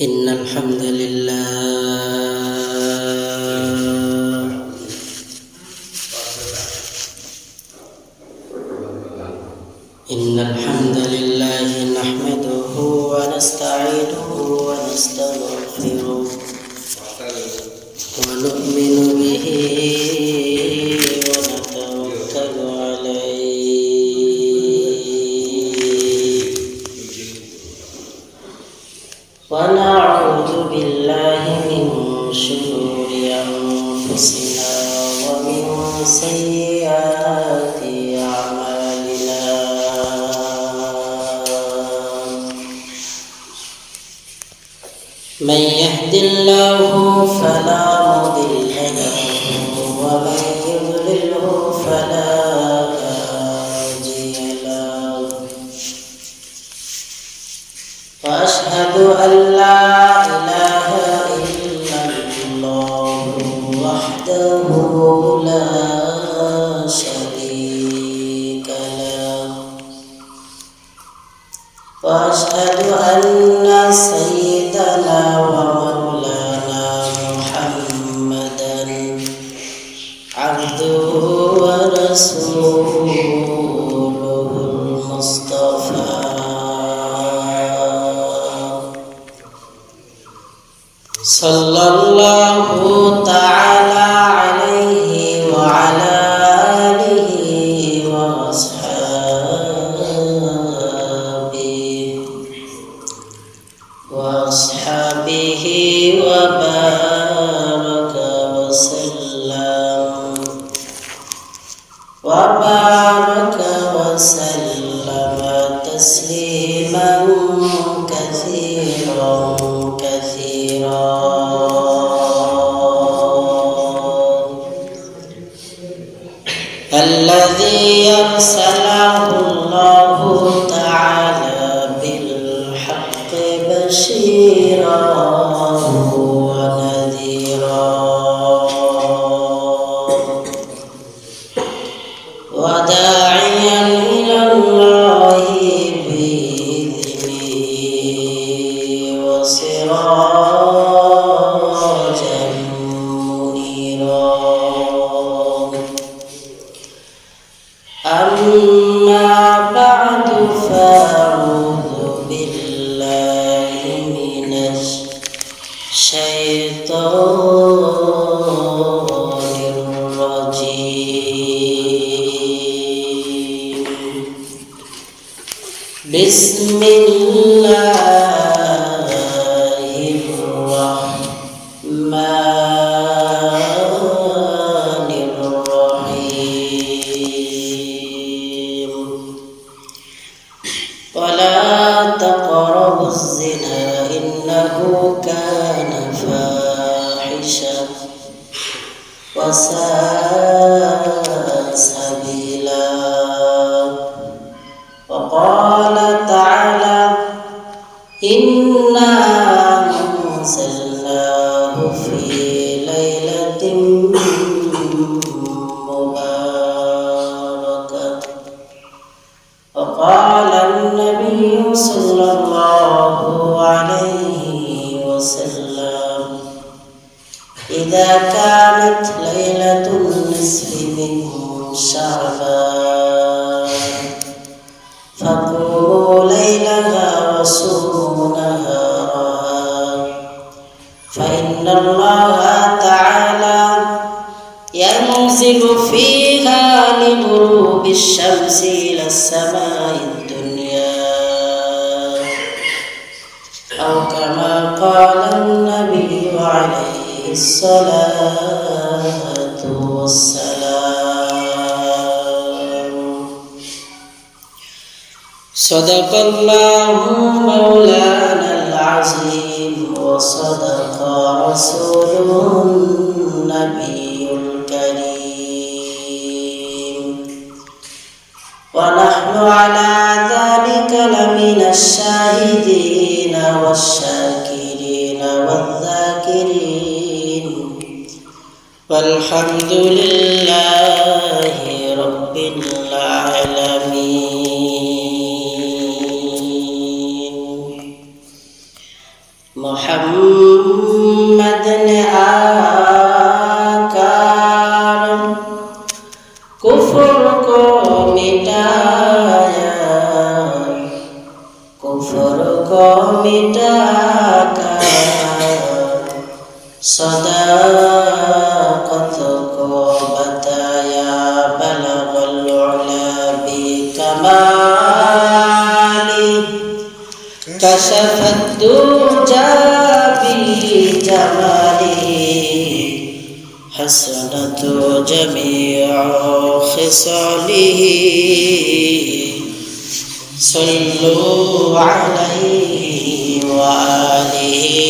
إن الحمد لله نحمده ونستعينه ونستغفره ونؤمن به ونتوكل عليه ونعوذ بالله من شرور أنفسنا ومن سيئات أعمالنا من يهد الله فلا مضل له ومن يضلله فلا هادي له وأشهد أن لا إله إلا الله وحده لا شريك له وأشهد أن سيدنا ومولانا محمدا عبده ورسوله المصطفى صلى الله تعالى عليه وعلى آله وأصحابه وبارك وسلم تسليما كثيرا الذي أرسله الله تعالى بالحق بشيرا ونذيرا وداعيا إلى الله بإذنه وسراجا منيرا أما بعد فأعوذ بالله من الشيطان الرجيم بسم الله الرحمن الرحيم ولا تقربوا الزنا إنه كان فاحشة وساء سبيلا وقال تعالى إنا أنزلناه في ليلة مباركة وقال النبي صلى الله عليه وسلم إذا كانت ليلة النصف من شعبان فقوموا ليلها وصوموا نهارها فإن الله تعالى ينزل فيها لغروب الشمس إلى السماء الدنيا أو كما قال النبي عليه الصلاة والسلام صدق الله مولانا العظيم وصدق رسوله النبي الكريم ونحن على ذلك لمن الشاهدين والشاكرين والذاكرين والحمد لله رب العالمين मोहम्मद ने आकर कुफ्र को मिटाया, कुफ्र को मिटाकर सदाकत को बताया। बलगल उला बिकमाली कशफत दुजा बिजमाली हसनत जमीअ खिसालिही सल्लु अलैहि व आलिहि।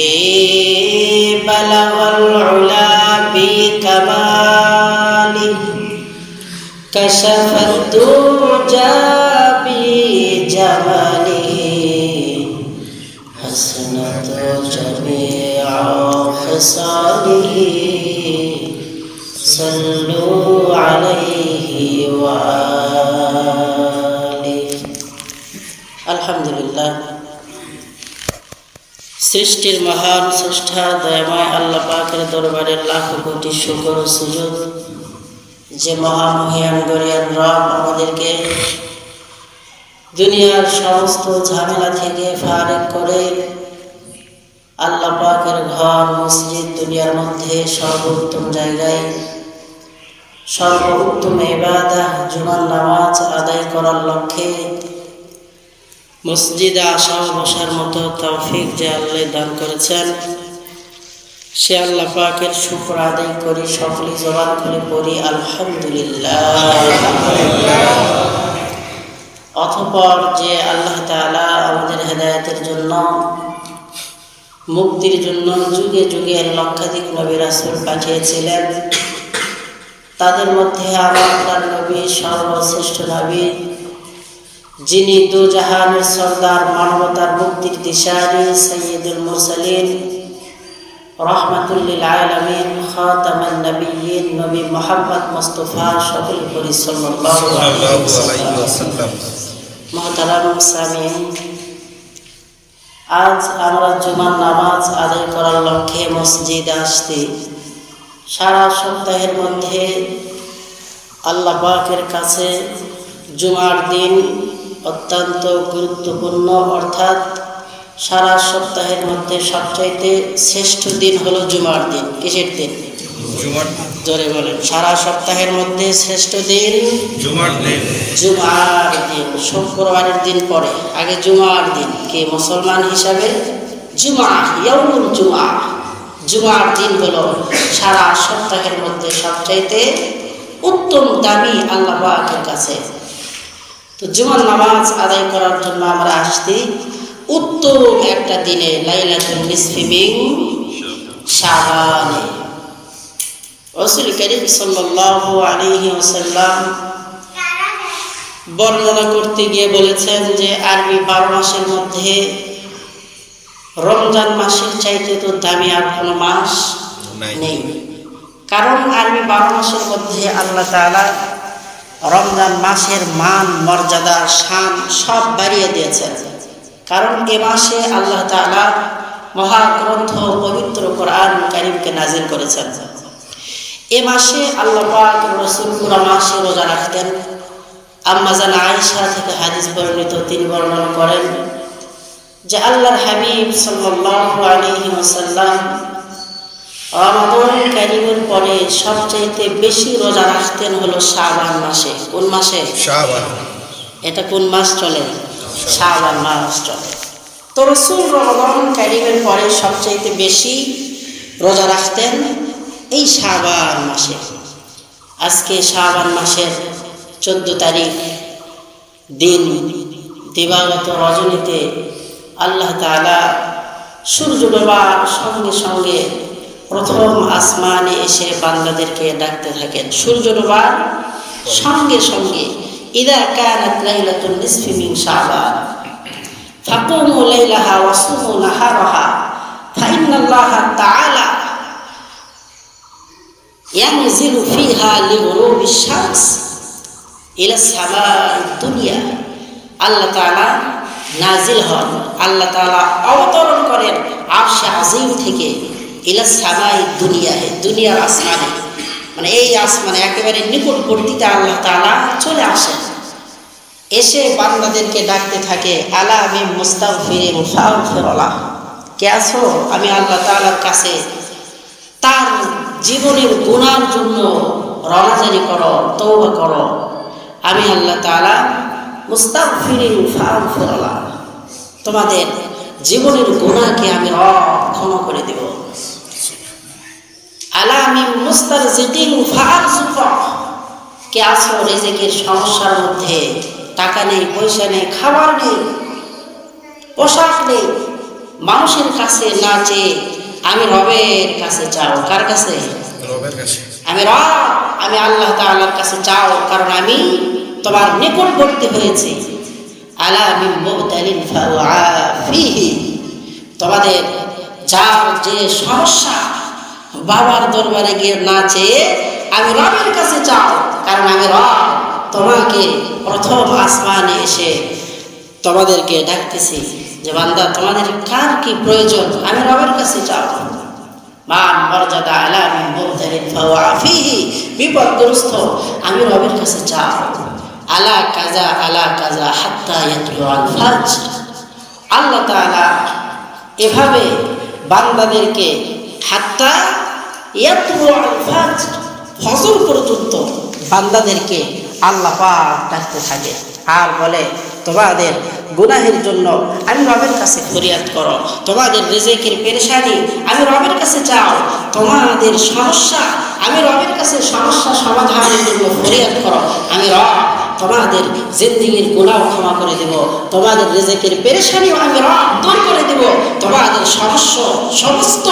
बलगल उला बिकमाली कशफत दुजा बिजमालिही हसनत जमीअ खिसालिही सल्लु अलैहि व आलिहि। আলহামদুলিল্লাহ। সৃষ্টির মহান স্রষ্টা দয়াময় আল্লাহ পাকের দরবারে লাখো কোটি শুকর ও সুজুদ যে মহামহিয়ান গরিয়ান রব আমাদেরকে দুনিয়ার সমস্ত ঝামেলা থেকে ফারেক করে আল্লাহ পাকের ঘর মসজিদ দুনিয়ার মধ্যে সর্বোত্তম জায়গায় সর্বোত্তম ইবাদত জুমার নামাজ আদায় করার লক্ষ্যে মসজিদে আসা বসার মতো তৌফিক যে আল্লাহ দান করেছেন, সে আল্লাহ পাকের শুকর আদায় করি। সকলে জবান করে পড়ি আলহামদুলিল্লাহ। অতঃপর যে আল্লাহ তাআলা আমাদের হেদায়েতের জন্য মুক্তির জন্য যুগে যুগে লক্ষাধিক নবী রাসূল পাঠিয়েছিলেন, তাদের মধ্যে আমার নবী সর্বশ্রেষ্ঠ নবী, যিনি দু জাহানের সরদার, মানবতার মুক্তির দিশারি, সাইয়্যিদুল মুরসালিন, রাহমাতুল লিল আলামিন, খাতামান নবিয়্যিন, নবী মুহাম্মদ মুস্তাফা সকলে পড়ি সাল্লাল্লাহু আলাইহি ওয়াসাল্লাম। মুহতারাম সামিঈন, আজ আমরা জুমার নামাজ আদায় করার লক্ষ্যে মসজিদে আসছি। সারা সপ্তাহের মধ্যে আল্লাহ পাকের কাছে জুমার দিন অত্যন্ত গুরুত্বপূর্ণ, অর্থাৎ সারা সপ্তাহের মধ্যে সবচাইতে শ্রেষ্ঠ দিন হলো জুমার দিন। কিসের দিন? জোরে বলেন। সারা সপ্তাহের মধ্যে শ্রেষ্ঠ দিন জুমার দিন। জুমার দিন শুক্রবারের দিন পরে, আগে জুমার দিন। কে মুসলমান হিসাবে জুমা, ইয়াউমুল জুমা, জুমার দিন হলো সারা সপ্তাহের মধ্যে সবচাইতে উত্তম দামি আল্লাহ পাকের কাছে। তো জুমার নামাজ আদায় করার জন্য আমরা আসছি উত্তম একটা দিনে, লাইলাতুল নিসফি মিন শাবানে। রাসূল করিম সাল্লাল্লাহু আলাইহি ওয়াসাল্লাম বর্ণনা করতে গিয়ে বলেছেন যে আরবি 12 মাসের মধ্যে রমজান মাসের চাইতে তো দামি আর কোনো মাস নেই। কারণ আরবি 12 মাসের মধ্যে আল্লাহ তাআলা রমজান মাসের মান, মর্যাদা, শান সব বাড়িয়ে দিয়েছেন। কারণ এ মাসে আল্লাহ তাআলা মহাগ্রন্থ পবিত্র কোরআন কারীমকে নাজিল করেছেন। এ মাসে আল্লাহ পাক রাসূল পুরো মাসে রোজা রাখতেন। আম্মা জান আয়েশা থেকে হাদিস বর্ণিত, তিনি বর্ণনা করেন যে আল্লাহর হাবিব সাল্লাল্লাহু আলাইহি ওয়াসাল্লাম রমাদান কারীমের পরে সবচাইতে বেশি রোজা রাখতেন হলো শাবান মাসে। কোন মাসে? শাবান। এটা কোন মাস চলে? শাবান মাস চলে। তো রাসূল রমাদান কারীমের পরে সবচাইতে বেশি রোজা রাখতেন এই শাবান মাসে। আজকে শাবান মাসের 14 তারিখ দিন, দিবাগত রজনীতে আল্লাহ তাআলা সূর্য ডোবার সঙ্গে সঙ্গে প্রথম আসমানে এসে বান্দাদেরকে ডাকতে থাকেন। সূর্য ডোবার সঙ্গে সঙ্গে ইদা কানাত লাইলাতুন নিসফি মিন শাবান ফাকুমু লাইলাহা ওয়া সুমু নাহারাহা ফাইন্নাল্লাহা তাআলা ইয়ানজিলু ফিহা লিগুরুবিশ শামস ইলা সামাa'id দুনিয়া। আল্লাহ তাআলা নাজিল হন, আল্লাহ তাআলা অবতরণ করেন আরশ থেকে ইলা সামাই দুনিয়ায়, দুনিয়ার আসমানে, মানে এই আসমানে একেবারে নিকটবর্তীতে আল্লাহ তাআলা চলে আসেন। এসে বান্দাদেরকে ডাকতে থাকে, আলা মিন মুস্তাগফিরিন ফাগফিরলাহ, কে আছো? আমি আল্লাহ তাআলার কাছে তার জীবনের গুনার জন্য রওনাজারি করো, তওবা করো। আমি আল্লাহ তাআলা মুস্তাগফিরিন ফাগফিরলাহ, তোমাদের জীবনের গুনাহকে আমি ক্ষমা করে দেব। আলা মিন মুস্তারজিকিন ফারযুকা, কে আছো রিজিকের সমস্যার মধ্যে, টাকা নেই, পয়সা নেই, খাবার নেই, পোশাক নেই, মানুষের কাছে না চেয়ে আমি রবের কাছে চাও। কার কাছে? রবের কাছে। আমি আল্লাহ তাআলার কাছে চাও, কারণ আমি তোমার নিকটবর্তী হয়েছি। আলা মিন মুবতালিন ফাউআফিহি, তোমাদের যার যে সমস্যা, বাবার দরবারে গিয়ে না চেয়ে আমি রবের কাছে চাও, কারণ আমি রব তোমাকে প্রথম আসমানে এসে তোমাদেরকে ডাকতেছি যে বান্দা তোমাদের কার কি প্রয়োজন, আমি রবের কাছে চাও। মান মর্যাদা আলা মিন মুবতালিন ফাউআফিহি, বিপদগ্রস্ত আমি রবের কাছে চাও। আলা কাজা হাত্তা ইয়াতলুআল ফাজর, আল্লাহ তাআলা এভাবে বান্দাদেরকে হাত্তা ইয়াতলুআল ফাজর, ফজর পর্যন্ত বান্দাদেরকে আল্লাহ পাক ডাকতে থাকে আর বলে তোমাদের গুনাহের জন্য আমি রবের কাছে ফরিয়াদ করো, তোমাদের রিজিকের পেরেশানি আমি রবের কাছে চাও, তোমাদের সমস্যা আমি রবের কাছে সমস্যা সমাধানের জন্য ফরিয়াদ করো। আমি রব তোমাদের জিন্দেগির গুনাহ ক্ষমা করে দেব, তোমাদের রিজিকের পেরেশানিও আমি রব দূর করে দেব, তোমাদের সমস্ত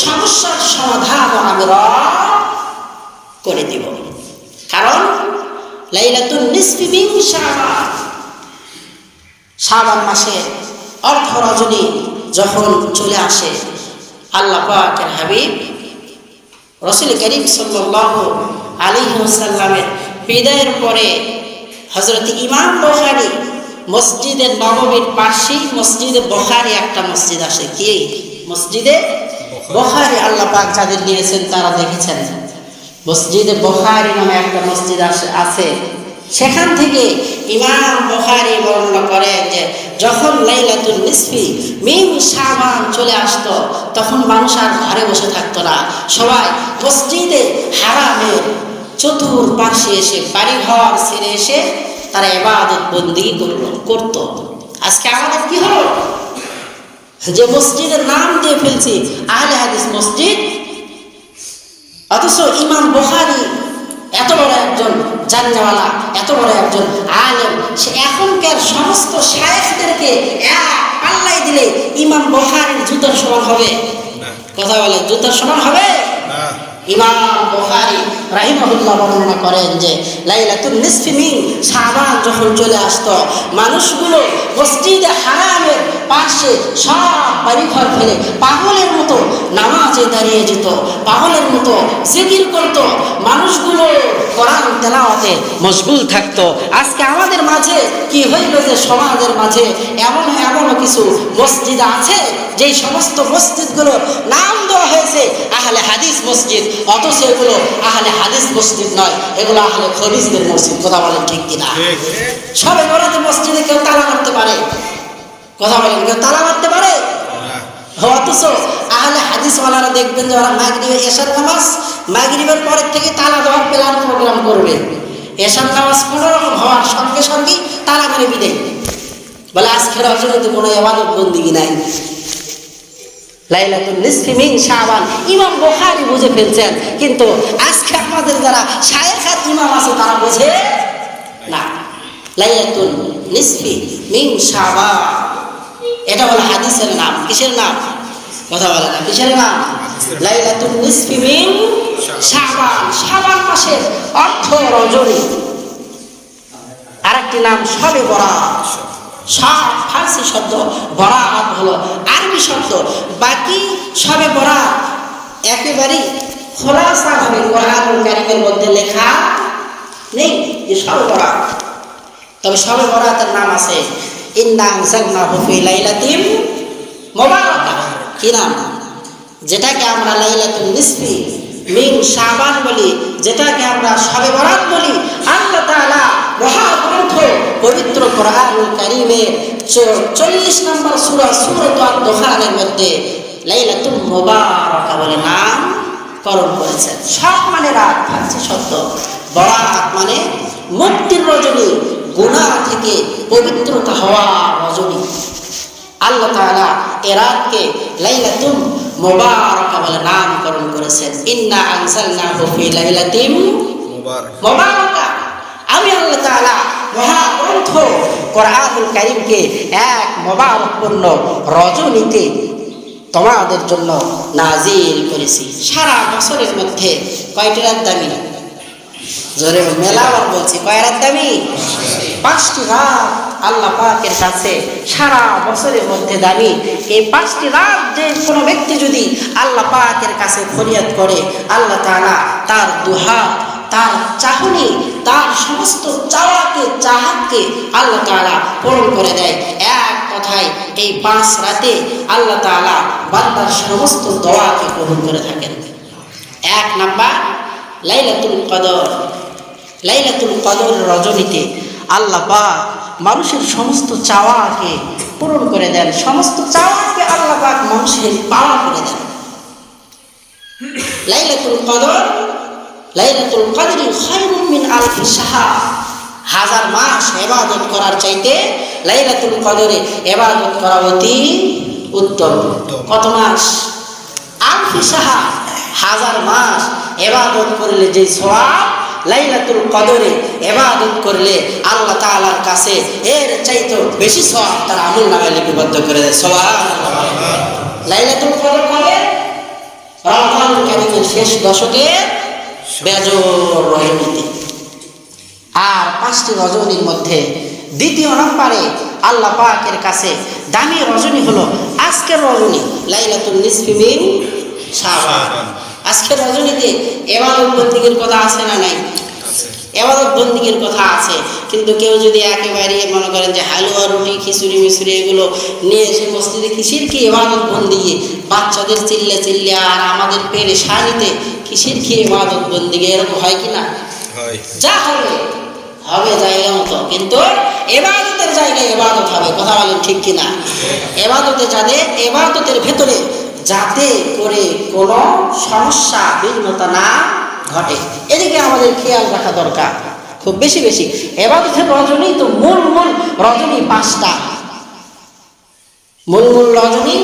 সমস্যার সমাধানও আমি রব করে দেব। কারণ লাইলাতুন নিসফি মিন শাবান, শাবান মাসের অর্ধ রজনী যখন চলে আসে, আল্লাহ পাকের হাবিব রাসূল করিম সাল্লাল্লাহু আলাইহি ওয়াসাল্লামের বিদায়ের পরে হযরত ইমাম বুখারী মসজিদে নববীর পাশেই মসজিদে বুখারী একটা মসজিদ আছে, কি মসজিদে বুখারী, আল্লাহ পাক যাদের নিয়েছেন তারা দেখেছেন। মসজিদে বুখারী নামে একটা মসজিদ আছে, সেখান থেকে ইমাম বুখারী বর্ণনা করেন যে যখন লাইলাতুল নিসফি মিন শাবান চলে আসতো, তখন মানুষ আর ঘরে বসে থাকতো না, সবাই মসজিদে হারামের চতুর্পাশে এসে, বাড়িঘর ছেড়ে এসে তারা ইবাদত বন্দেগী করত। আজকে আমাদের কি হলো যে মসজিদের নাম দিয়ে ফেলছি আহলে হাদিস মসজিদ, অথচ ইমাম বুখারী এত বড় একজন জাননেওয়ালা, এত বড় একজন আলেম, সে এখনকার সমস্ত শায়েখদেরকে এক পাল্লায় দিলে ইমাম বুখারীর জুতার সমান হবে? কথা বলে, জুতার সমান হবে? ইমাম বুখারী রাহিমাহুল্লাহ বর্ণনা করেন যে লাইলাতুন নিসফি মিন শাবান যখন চলে আসতো, মানুষগুলো মসজিদে হারামের পাশে সব বাড়িঘর ফেলে পাগলের মতো নামাজে দাঁড়িয়ে যেত, পাগলের মতো জিকির করত, মানুষগুলো কোরআন তেলাওয়াতে মশগুল থাকতো। আজকে আমাদের মাঝে কি হইল যে সমাজের মাঝে এমন কিছু মসজিদ আছে যেই সমস্ত মসজিদগুলোর নাম দেওয়া হয়েছে আহলে হাদিস মসজিদ, অথচ এগুলো আহলে হাদিস মসজিদ নয়, এগুলো আহলে খবিসদের মসজিদ। কথা বলেন ঠিক কিনা? সবে বরাতে মসজিদে কেউ তালা মারতে পারে? কথা বলেন, কেউ তালা মারতে পারে? অথচ আহলে হাদিস ওয়ালারা দেখবেন যে ওরা মাগরিবের এশার নামাজ, মাগরিবের পরের থেকে তালা দেওয়ার প্ল্যান প্রোগ্রাম করবে, এশার নামাজ কোনো রকম হওয়ার সঙ্গে সঙ্গেই তালা মেরে বিদায়, বলে আজকে রজনীতে কোনো ইবাদত বন্দেগী নাই। লাইলাতুন নিসফি মিন শাবান ইমাম বুখারী বুঝে ফেলছেন, কিন্তু আজকে আমাদের যারা শায়েখ আর ইমাম আছে তারা বোঝে না। লাইলাতুন নিসফি মিন শাবান, এটা হলো হাদিসের নাম। কিসের নাম? কথা বলে না, কিসের নাম? লাইলাতুন নিসফি মিন শাবান, শাবান মাসের অর্ধ রজনী। আরেকটি নাম শবে বরাত। সব ফার্সি শব্দ, বরাত হলো আরবি শব্দ। বাকি শবে বরাত একেবারেই খোলাসা ভাবে কোরআনুল কারীমের মধ্যে লেখা নেই যে শবে বরাত। তবে শবে বরাতের নাম আছে ইন্না আনজালনাহু ফি লাইলাতিন মুবারাকাহ। কি নাম? যেটাকে আমরা লাইলাতুল নিসফি মিন শাবান বলি, যেটাকে আমরা শবে বরাত বলি, আল্লাহ তাআলা মহাগ্রন্থ পবিত্র কোরআনুল কারীমের 40 নম্বর সূরা সূরাতুদ দুখানের মধ্যে লাইলাতুল মুবারাকা বলে নামকরণ করেছেন। সব মানে রাত, ফার্সি শব্দ। বরাত মানে মুক্তির রজনী, গুনাহ থেকে পবিত্রতা হওয়া রজনী। আল্লাহ তাআলা এ রাতকে লাইলাতুল মুবারাকা বলে নামকরণ করেছেন। ইন্না আনজালনাহু ফি লাইলাতিন মুবারাকা। আমি আল্লাহ তাআলা মহাগ্রন্থ কোরআনুল কারীমকে এক মুবারকপূর্ণ রজনীতে তোমাদের জন্য নাজিল করেছি। সারা বছরের মধ্যে কয়টি রাত দামি? জোরে মেলাবার বলছি, কয় রাত দামি? 5টি রাত আল্লাহ পাকের কাছে সারা বছরের মধ্যে দামি। এই 5টি রাত যে কোনো ব্যক্তি যদি আল্লাহ পাকের কাছে ফরিয়াদ করে, আল্লাহ তাআলা তার দুহাত, তার চাহনি, তার সমস্ত চাওয়াকে চাহাতকে আল্লাহ তাআলা পূরণ করে দেয়। এক কথায় এই 5 রাতে আল্লাহ তাআলা বান্দার সমস্ত দোয়াকে কবুল করে থাকেন। 1 নাম্বার লাইলাতুল কদর। লাইলাতুল কদর রজনীতে আল্লাহ পাক মানুষের সমস্ত চাওয়াকে পূরণ করে দেন, সমস্ত চাওয়াকে আল্লাহ পাক মানুষের পাওয়া করে দেন। লাইলাতুল কদর, লাইলাতুল কদরি খায়রুম মিন আলফি শাহর। 1000 মাস ইবাদত করার চাইতে লাইলাতুল কদরে ইবাদত করা অতি উত্তম। কত মাস? আলফি শাহর, 1000 মাস ইবাদত করলে যে সওয়াব, লাইলাতুল কদরে ইবাদত করলে আল্লাহ তাআলার কাছে এর চাইতে বেশি সওয়াব তার আমলনামায় লিপিবদ্ধ করে দেয়। সুবহানাল্লাহ। লাইলাতুল কদর কবে? রমজানুল কারীমের শেষ দশকে বেজোর রজনীতে। আর 5টি রজনীর মধ্যে দ্বিতীয় নম্বরে আল্লাহ পাকের কাছে দামি রজনী হলো আজকের রজনী, লাইলাতুল নিসফি মিন শাবান। আজকের রজনীতে ইবাদত বন্দেগীর কথা আছে না নাই? ইবাদত বন্দেগীর কথা আছে, কিন্তু কেউ যদি একেবারে মনে করেন যে হালুয়া, রুটি, খিচুড়ি মিচুড়ি এগুলো নিয়ে এসে মসজিদে কিসের কি ইবাদত বন্দেগী, বাচ্চাদের চিল্লে চিল্লে আর আমাদের পেরেশানিতে কিসের কি ইবাদত বন্দেগী, এরকম হয় কি না? যা হবে হবে জায়গা মতো, কিন্তু ইবাদতের জায়গায় ইবাদত হবে। কথা বলেন ঠিক কিনা? ইবাদতে যাদের ইবাদতের ভেতরে যাতে করে কোনো সমস্যা বিঘ্নতা না ঘটে, এদিকে আমাদের খেয়াল রাখা দরকার খুব বেশি বেশি। ইবাদতের রজনী তো মূল রজনী 5টা, মূল রজনী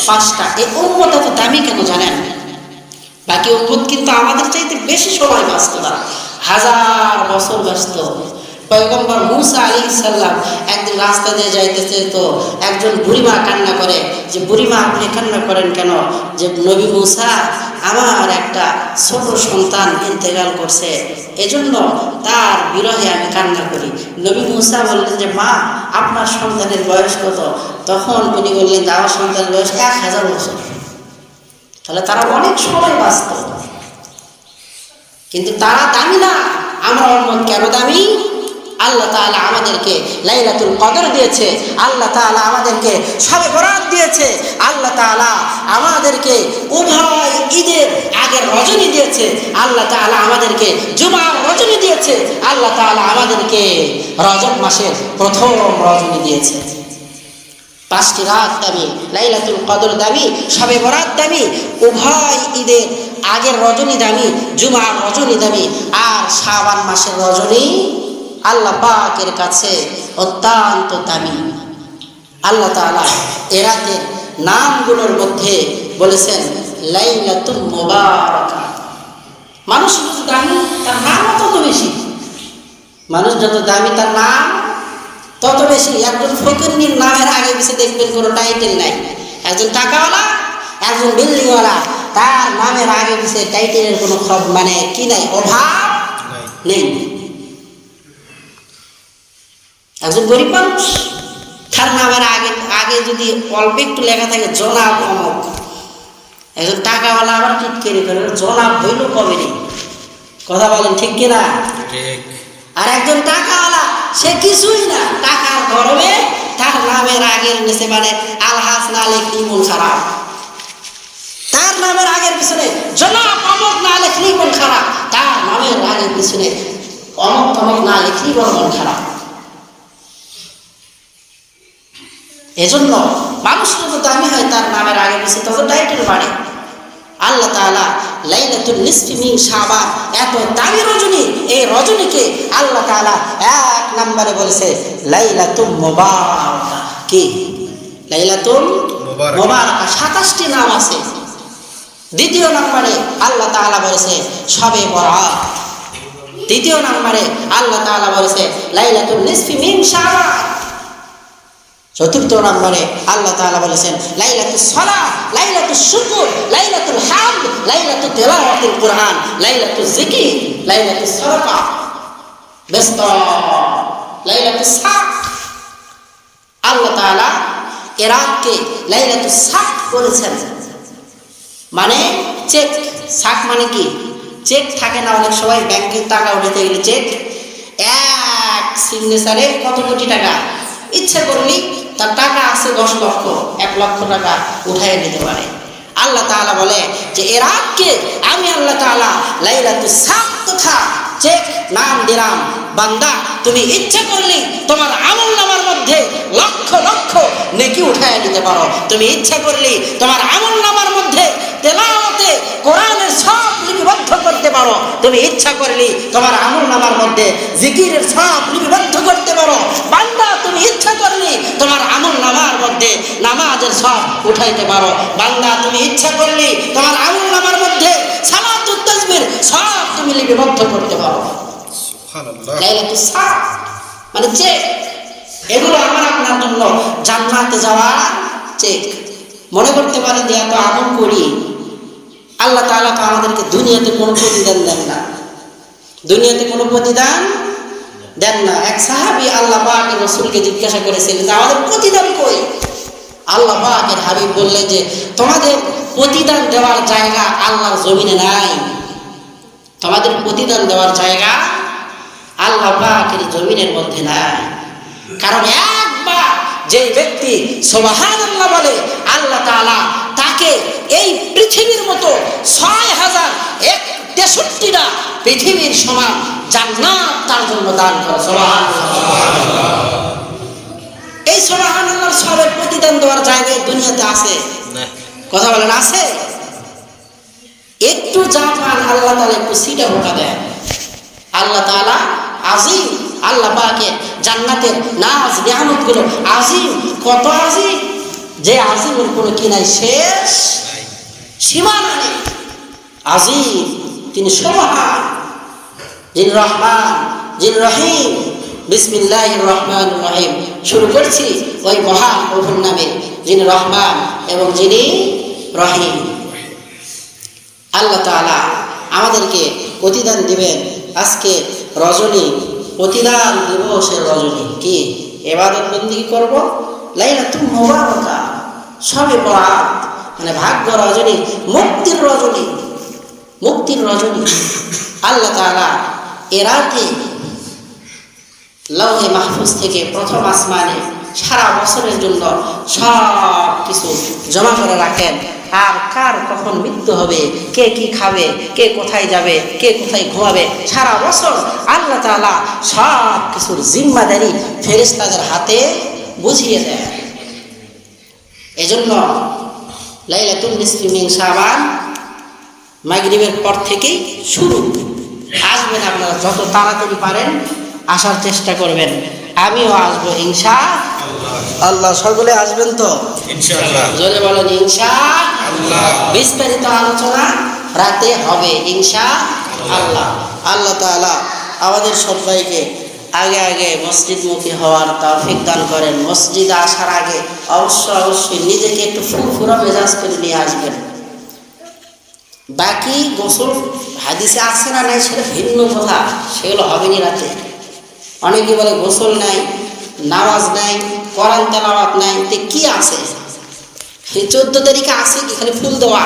5টা। এই উম্মত এত দামি কেন জানেন? বাকি উম্মত কিন্তু আমাদের চাইতে বেশি সময় বাঁচত, তারা 1000 বছর বাঁচত। পয়গম্বর মুসা আলাইহিস সালাম একদিন রাস্তা দিয়ে যাইতেছে, তো একজন বুড়িমা কান্না করে যে, বুড়িমা আপনি কান্না করেন কেন? যে নবী মুসা, আমার একটা ছোট সন্তান ইন্তেকাল করছে, এজন্য তার বিরহে আমি কান্না করি। নবী মুসা বললেন যে, মা আপনার সন্তানের বয়স কত? তখন উনি বললেন যে, আমার সন্তানের বয়স 1000 বছর। তাহলে তারা অনেক সময় বাঁচত, কিন্তু তারা দামি না। আমরা উম্মত কেন দামি? আল্লাহ তাআলা আমাদেরকে লাইলাতুল কদর দিয়েছে, আল্লাহ তাআলা আমাদেরকে শবে বরাত দিয়েছে, আল্লাহ তাআলা আমাদেরকে উভয় ঈদের আগের রজনী দিয়েছে, আল্লাহ তাআলা আমাদেরকে জুমার রজনী দিয়েছে, আল্লাহ তাআলা আমাদেরকে রজব মাসের প্রথম রজনী দিয়েছে। 5টি রাত দামি, লাইলাতুল কদর দামি, শবে বরাত দামি, উভয় ঈদের আগের রজনী দামি, জুমার রজনী দামি, আর শাবান মাসের রজনী আল্লাহ পাকের কাছে অত্যন্ত দামি। আল্লাহ তাআলা এ রাতের নামগুলোর মধ্যে বলেছেন লাইলাতুল মুবারাকা। মানুষ যত দামি তার নাম তত বেশি, মানুষ যত দামি তার নাম তত বেশি। একজন ফকিরনির নামের আগে পিছে দেখবেন কোনো টাইটেল নাই। একজন টাকাওয়ালা, একজন বিল্ডিংওয়ালা, তার নামের আগে পিছে টাইটেলের কোনো মানে কি নাই, অভাব নেই। একজন গরিব মানুষ, তার নামের আগে যদি অল্প একটু লেখা থাকে জনাব অমক। একজন টাকাওয়ালা আবার টিটকেরি করে, জনাব হইল কবে নেই। কথা বলেন ঠিক কিনা? আর একজন টাকাওয়ালা সে কিছুই না, টাকার গরমে তার নামের আগের নিচে মানে আলহাজ না লিখলি মন খারাপ, তার নাম পিছনে অমক তমক না লিখলেই বড় মন খারাপ। এজন্য মানুষ যত দামি হয় তার নামের আগে পিছিয়ে তত টাইটেল বাড়ে। আল্লাহ তাআলা লাইলাতুল নিসফি মিন শাবান, এত দামি রজনী, এই রজনীকে আল্লাহ তাআলা এক নম্বরে বলেছে লাইলাতুল মুবারাকা। কি লাইলাতুল মুবারাকা? 27টি নাম আছে। দ্বিতীয় নম্বরে আল্লাহ তাআলা বলেছে শবে বরাত। তৃতীয় নম্বরে আল্লাহ তাআলা বলেছে লাইলাতুল নিসফি মিন শাবান। চতুর্থ নম্বরে আল্লাহ তাআলা বলেছেন লাইলাতুস সালাহ, লাইলাতুস শুকর, লাইলাতুল হামদ, লাইলাতুত তিলাওয়াতুল কুরআন, লাইলাতুজ যিকির, লাইলাতুস সাদাকা, ব্যস্ত লাইলাতুস সাক। আল্লাহ তাআলা এ রাতকে লাইলাতুস সাক বলেছেন, মানে চেক। সাক মানে কি? চেক থাকে না অনেক সময় ব্যাংকের টাকা উঠাতে গেলে চেক এক সিগনেচারে কত কোটি টাকা, ইচ্ছে করলি তার টাকা আছে 10 লক্ষ, 1 লক্ষ টাকা উঠাই নিতে পারে। আল্লাহ তাআলা বলে যে এ রাতকে আমি আল্লাহ তাআলা লাইলাতুস সাক তথা চেক নাম দিলাম। বান্দা তুমি ইচ্ছা করলি তোমার আমলনামার মধ্যে লক্ষ লক্ষ নেকি উঠায় নিতে পারো। তুমি ইচ্ছা করলি তোমার আমলনামার মধ্যে তেলাওয়াতে কোরআনের সব লিপিবদ্ধ করতে পারো। তুমি ইচ্ছা করলি তোমার আমলনামার মধ্যে জিকিরের সব লিপিবদ্ধ করতে পারো। বান্দা তুমি ইচ্ছা করলি তোমার আমলনামার মধ্যে নামাজের সব উঠাইতে পারো। বান্দা তুমি ইচ্ছা করলি তোমার আমলনামার মধ্যে সালাতুত তাসবিহ সব তুমি লিপিবদ্ধ করতে পারো। সুবহানাল্লাহ। লাইলাতুস সাক মানে চেক। এগুলো আমার আপনার জন্য জান্নাতে যাওয়া চেক। মনে করতে পারেন যে এত আমল করি, আল্লাহ তাআলা তো আমাদেরকে দুনিয়াতে কোনো প্রতিদান দেন না। দুনিয়াতে কোনো প্রতিদান দেন না। এক সাহাবী আল্লাহ পাকের রাসূলকে জিজ্ঞাসা করেছিলেন যে আমাদের প্রতিদান কই? আল্লাহ পাকের হাবিব বললেন যে তোমাদের প্রতিদান দেওয়ার জায়গা আল্লাহর জমিনে নাই। তোমাদের প্রতিদান দেওয়ার জায়গা আল্লাহ পাকের জমিনের মধ্যে নাই। কারণ একবার যে ব্যক্তি সুবহানাল্লাহ বলে আল্লাহ তাআলা তাকে এই পৃথিবীর মতো 6063টা পৃথিবীর সমান জান্নাত তার জন্য দান করে। সুবহানাল্লাহ। এই সুবহানাল্লাহর সবের প্রতিদান দেওয়ার জায়গায় দুনিয়াতে আছে? কথা বলেন আছে? একটু যা পান আল্লাহ তাআলা একটু সিটা ভোটা দেন। আল্লাহ তাআলা আজিম। আল্লাহ পাকের জান্নাতের নাজ নিয়ামতগুলো আজিম, কত আজিম যে আজিমের কোনো কি নাই, শেষ সীমানা নেই। আজিম তিনি সুবহান, যিনি রহমান, যিনি রহিম। বিসমিল্লাহির রহমানির রহিম শুরু করছি ওই মহান প্রভুর নামে যিনি রহমান এবং যিনি রহিম। আল্লাহ তাআলা আমাদেরকে প্রতিদান দিবেন। আজকে রজনী প্রতিদান দিবসের রজনী। কি ইবাদত বন্দেগী করব? লাইলাতুল মুবারাকা, শবে বরাত মানে ভাগ্য রজনী, মুক্তির রজনী, মুক্তির রজনী। আল্লাহ তাআলা এ রাতে লৌহে মাহফুজ থেকে প্রথম আসমানে সারা বছরের জন্য সব কিছু জমা করে রাখেন। আর কার কখন মৃত্যু হবে, কে কি খাবে, কে কোথায় যাবে, কে কোথায় ঘুমাবে, সারা বছর আল্লাহ তাআলা সব কিছুর জিম্মাদারি ফেরেশতাদের হাতে বুঝিয়ে দেয়। এজন্য লাইলাতুল নিসফি মিন শাবান মাগরিবের পর থেকেই শুরু। আসবেন আপনারা যত তাড়াতাড়ি পারেন আসার চেষ্টা করবেন। আমিও আসবো ইনশাআল্লাহ। সকলে আসবেন তো ইনশাআল্লাহ? জোরে বলেন ইনশাআল্লাহ। বিস্তারিত আলোচনা রাতে হবে ইনশাআল্লাহ। আল্লাহ তাআলা আমাদের সবাইকে আগে আগে মসজিদমুখী হওয়ার তৌফিক দান করেন। মসজিদে আসার আগে অবশ্যই নিজেকে একটু ফুরফুরা মেজাজ করে নিয়ে আসবেন। বাকি গোসল হাদিসে আছে না নাই সেটা ভিন্ন কথা, সেগুলো হবে না রাতে। অনেকে বলে গোসল নাই, নামাজ নাই, কোরআন তেলাওয়াত নাই, তো কি আছে? 14 তারিখে আছে কি খালি ফুল দেওয়া?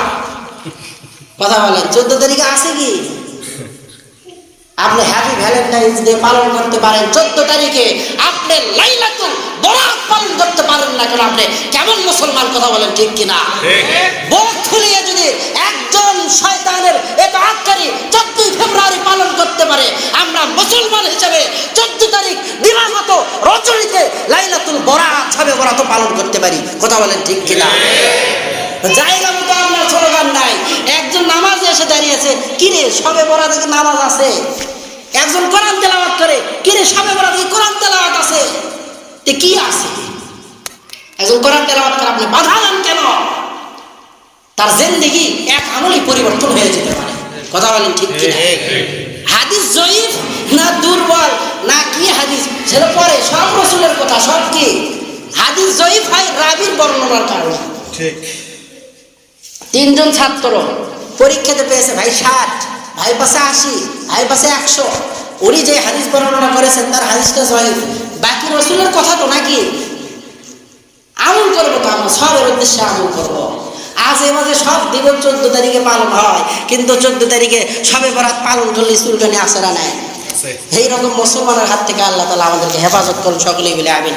কথা বলেন 14 তারিখে আছে কি? আপনি হ্যাপি ভ্যালেন্টাইন্স ডে পালন করতে পারেন 14 তারিখে, আপনি লাইলাতুল বরাত পালন করতে পারেন না কেন? আপনি কেমন মুসলমান? কথা বলেন ঠিক কিনা? বুক ফুলিয়ে যদি একজন শয়তানের ইতাআতকারী 14 ফেব্রুয়ারি পালন করতে পারে, কথা বলেন ঠিক কিনা? জায়গা মতো আপনার স্লোগান নাই। একজন নামাজে এসে দাঁড়িয়েছে, কিরে সবে বরাত থেকে নামাজ আছে। একজন কোরআন তেলাওয়াত করে, কিরে সবে বরাত থেকে কোরআন তেলাওয়াত আছে। তে কি আছে? একজন কোরআন তেলাওয়াত করে আপনি বাধা দেন কেন? তার জিন্দেগি এক আমলেই পরিবর্তন হয়ে যেতে পারে। কথা বলেন ঠিক কিনা? হাদিস জয়ীফ না দুর্বল না কি হাদিস সেটা পরে, সব রাসূলের কথা, সব কি হাদিস জয়ীফ হয় রাবীর বর্ণনার কারণে। ঠিক। তিনজন ছাত্র পরীক্ষাতে পেয়েছে ভাই 60, ভাই পাশে 80, ভাই পাশে 100। উনি যে হাদিস বর্ণনা করেছেন তার হাদিসটা জয়ীফ, বাকি রাসূলের কথা তো নাকি আমল করবো, তো আমরা সবের উদ্দেশ্যে আমল করবো। আজ এ মাঝে সব দিবস 14 তারিখে পালন হয়, কিন্তু 14 তারিখে সবে বরাত পালন করলে চুলকানি আসে না নাই? এইরকম মুসলমানের হাত থেকে আল্লাহ তাআলা আমাদেরকে হেফাজত করুন, সকলেই বলে আমিন।